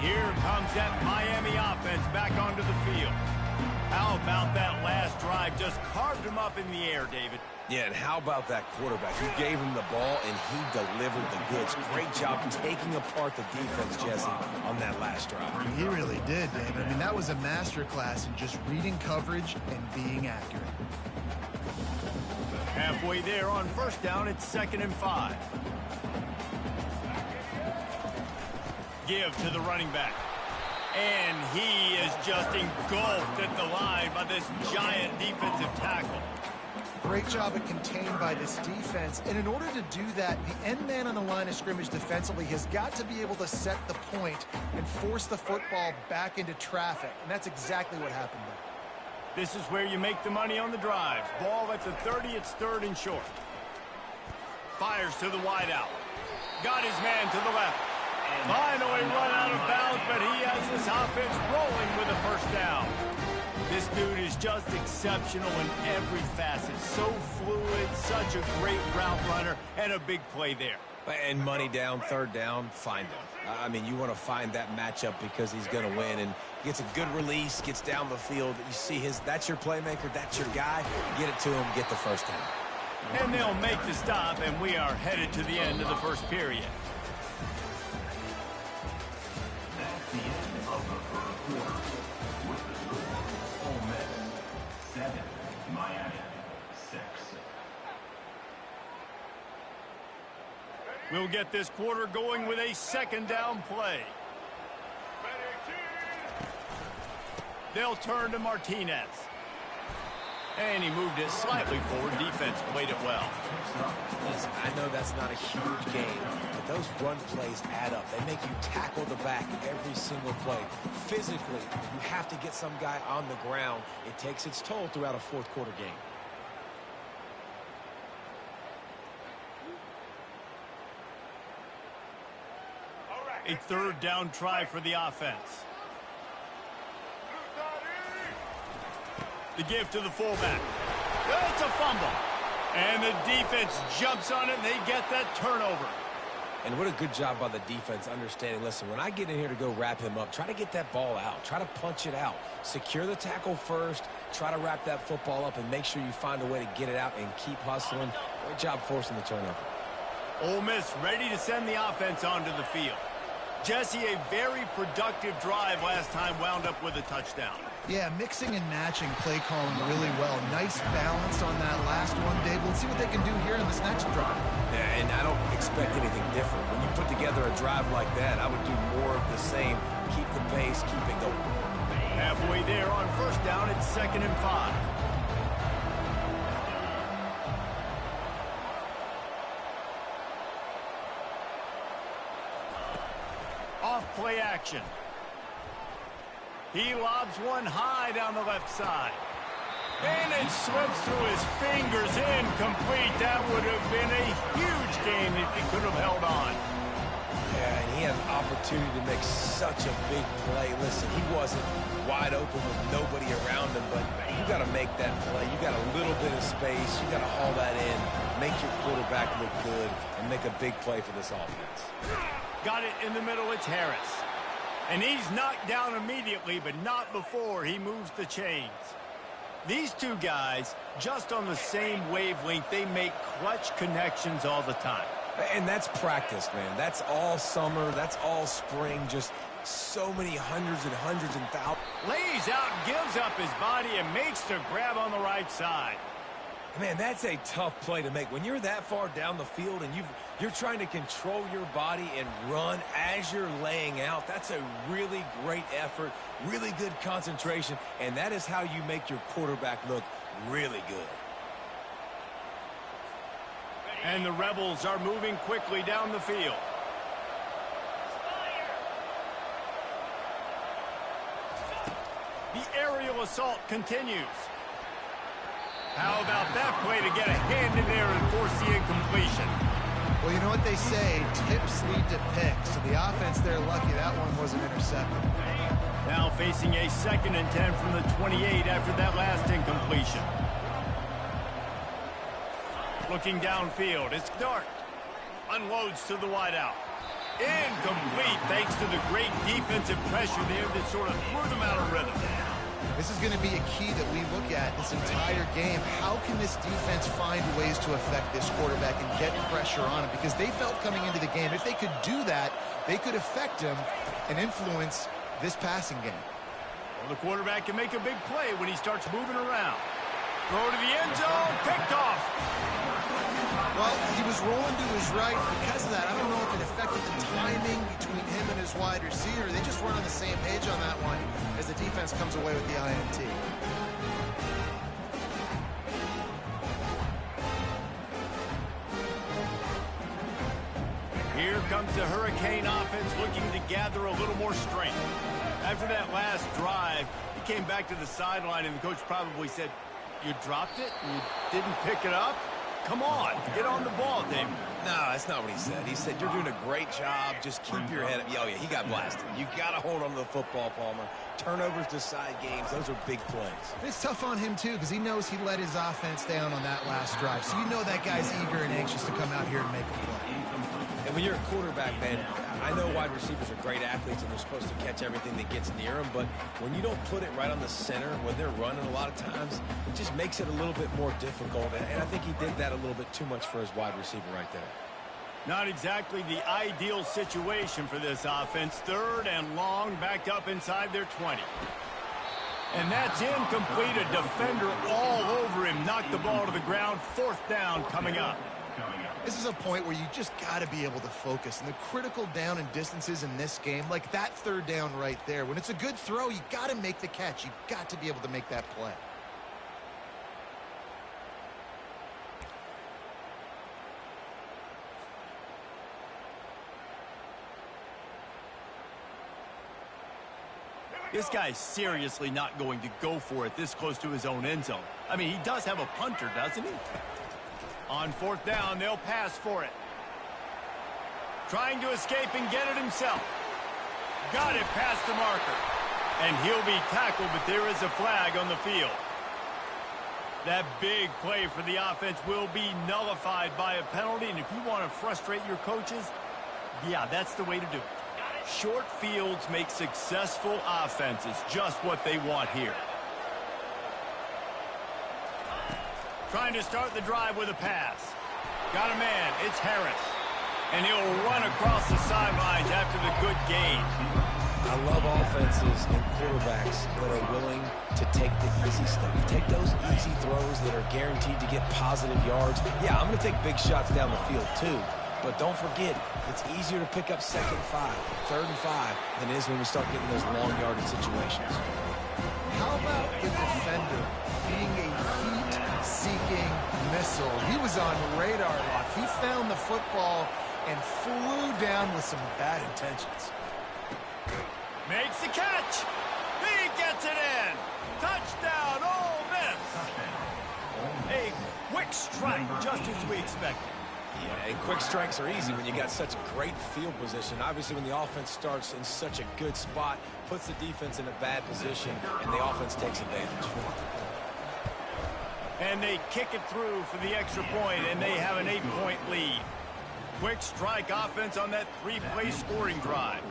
here comes that Miami offense back onto the field. How about that last drive? Just carved him up in the air, David. Yeah, and how about that quarterback? You gave him the ball, and he delivered the goods. Great job taking apart the defense, Jesse, on that last drive. He really did, David. I mean, that was a masterclass in just reading coverage and being accurate. Halfway there on first down, it's 2nd and 5. Give to the running back. And he is just engulfed at the line by this giant defensive tackle. Great job at contained by this defense. And in order to do that, the end man on the line of scrimmage defensively has got to be able to set the point and force the football back into traffic. And that's exactly what happened there. This is where you make the money on the drives. Ball at the 30, it's 3rd and short. Fires to the wideout. Got his man to the left. Finally run out of bounds, but he has this offense rolling with a first down. This dude is just exceptional in every facet. So fluid, such a great route runner, and a big play there. And money down, 3rd down, find him. I mean, you want to find that matchup because he's going to win. And gets a good release, gets down the field. You see that's your playmaker, that's your guy. Get it to him, get the first down. And they'll make the stop, and we are headed to the end of the first period. The end of the first quarter with the score: Ole Miss 7, Miami 6. We'll get this quarter going with a 2nd down play. They'll turn to Martinez. And he moved it slightly forward. Defense played it well. Listen, I know that's not a huge game, but those run plays add up. They make you tackle the back every single play. Physically, you have to get some guy on the ground. It takes its toll throughout a 4th quarter game. A 3rd down try for the offense. The give to the fullback. It's a fumble. And the defense jumps on it, and they get that turnover. And what a good job by the defense understanding, listen, when I get in here to go wrap him up, try to get that ball out. Try to punch it out. Secure the tackle first. Try to wrap that football up and make sure you find a way to get it out and keep hustling. Great job forcing the turnover. Ole Miss ready to send the offense onto the field. Jesse, a very productive drive last time, wound up with a touchdown. Yeah, mixing and matching play calling really well. Nice balance on that last one, Dave. Let's see what they can do here in this next drive. Yeah, and I don't expect anything different. When you put together a drive like that, I would do more of the same. Keep the pace, keep it going. Halfway there on first down, it's 2nd and 5. Off play action. He lobs one high down the left side. And it slips through his fingers, incomplete. That would have been a huge game if he could have held on. Yeah, and he had an opportunity to make such a big play. Listen, he wasn't wide open with nobody around him, but you got to make that play. You got a little bit of space. You got to haul that in, make your quarterback look good, and make a big play for this offense. Got it in the middle, it's Harris. And he's knocked down immediately, but not before he moves the chains. These two guys, just on the same wavelength, they make clutch connections all the time. And that's practice, man. That's all summer. That's all spring. Just so many hundreds and hundreds and thousands. Lays out, gives up his body, and makes the grab on the right side. Man, that's a tough play to make. When you're that far down the field and you're trying to control your body and run as you're laying out, that's a really great effort, really good concentration, and that is how you make your quarterback look really good. And the Rebels are moving quickly down the field. The aerial assault continues. How about that play to get a hand in there and force the incompletion? Well, you know what they say, tips lead to picks. So the offense there, lucky that one wasn't intercepted. Now facing a 2nd and 10 from the 28 after that last incompletion. Looking downfield, it's Dart. Unloads to the wideout. In incomplete thanks to the great defensive pressure there that sort of threw them out of rhythm. This is going to be a key that we look at this entire game. How can this defense find ways to affect this quarterback and get pressure on him? Because they felt coming into the game, if they could do that, they could affect him and influence this passing game. Well, the quarterback can make a big play when he starts moving around. Throw to the end zone, picked off. Well, he was rolling to his right. Because of that, I don't know if it affected the timing between him and his wide receiver. They just weren't on the same page on that one as the defense comes away with the INT. Here comes the Hurricane offense looking to gather a little more strength. After that last drive, he came back to the sideline and the coach probably said, "You dropped it? You didn't pick it up? Come on, get on the ball, David." No, that's not what he said. He said, "You're doing a great job. Just keep your head up." Oh, yeah, he got blasted. You got to hold on to the football, Palmer. Turnovers decide games. Those are big plays. It's tough on him, too, because he knows he let his offense down on that last drive. So you know that guy's eager and anxious to come out here and make a play. And when you're a quarterback, man, I know wide receivers are great athletes and they're supposed to catch everything that gets near them, but when you don't put it right on the center when they're running a lot of times, it just makes it a little bit more difficult. And I think he did that a little bit too much for his wide receiver right there. Not exactly the ideal situation for this offense. 3rd and long, backed up inside their 20. And that's incomplete. A defender all over him. Knocked the ball to the ground. 4th down coming up. This is a point where you just got to be able to focus. And the critical down and distances in this game, like that 3rd down right there, when it's a good throw, you got to make the catch. You got to be able to make that play. This guy's seriously not going to go for it this close to his own end zone. I mean, he does have a punter, doesn't he? On 4th down, they'll pass for it. Trying to escape and get it himself. Got it past the marker. And he'll be tackled, but there is a flag on the field. That big play for the offense will be nullified by a penalty, and if you want to frustrate your coaches, yeah, that's the way to do it. Short fields make successful offenses, just what they want here. Trying to start the drive with a pass. Got a man, it's Harris. And he'll run across the sidelines after the good gain. I love offenses and quarterbacks that are willing to take the easy stuff. Take those easy throws that are guaranteed to get positive yards. Yeah, I'm going to take big shots down the field too. But don't forget, it's easier to pick up 2nd and 5, 3rd and 5 than it is when we start getting those long yardage situations. How about the defender being a heat-seeking missile? He was on radar lock. He found the football and flew down with some bad intentions. Makes the catch. He gets it in. Touchdown, Ole Miss. A quick strike, just as we expected. Yeah, and quick strikes are easy when you got such great field position. Obviously, when the offense starts in such a good spot, puts the defense in a bad position, and the offense takes advantage. And they kick it through for the extra point, and they have an 8-point lead. Quick strike offense on that 3-play scoring drive.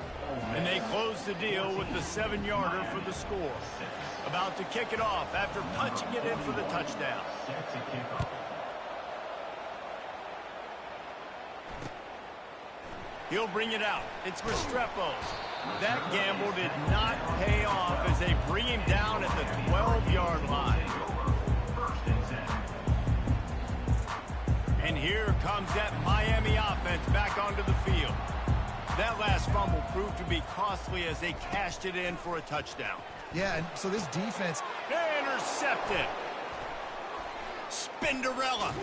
And they close the deal with the 7-yarder for the score. About to kick it off after punching it in for the touchdown. He'll bring it out. It's Restrepo. That gamble did not pay off as they bring him down at the 12-yard line. And here comes that Miami offense back onto the field. That last fumble proved to be costly as they cashed it in for a touchdown. Yeah, and so this defense... Intercepted. Spinderella.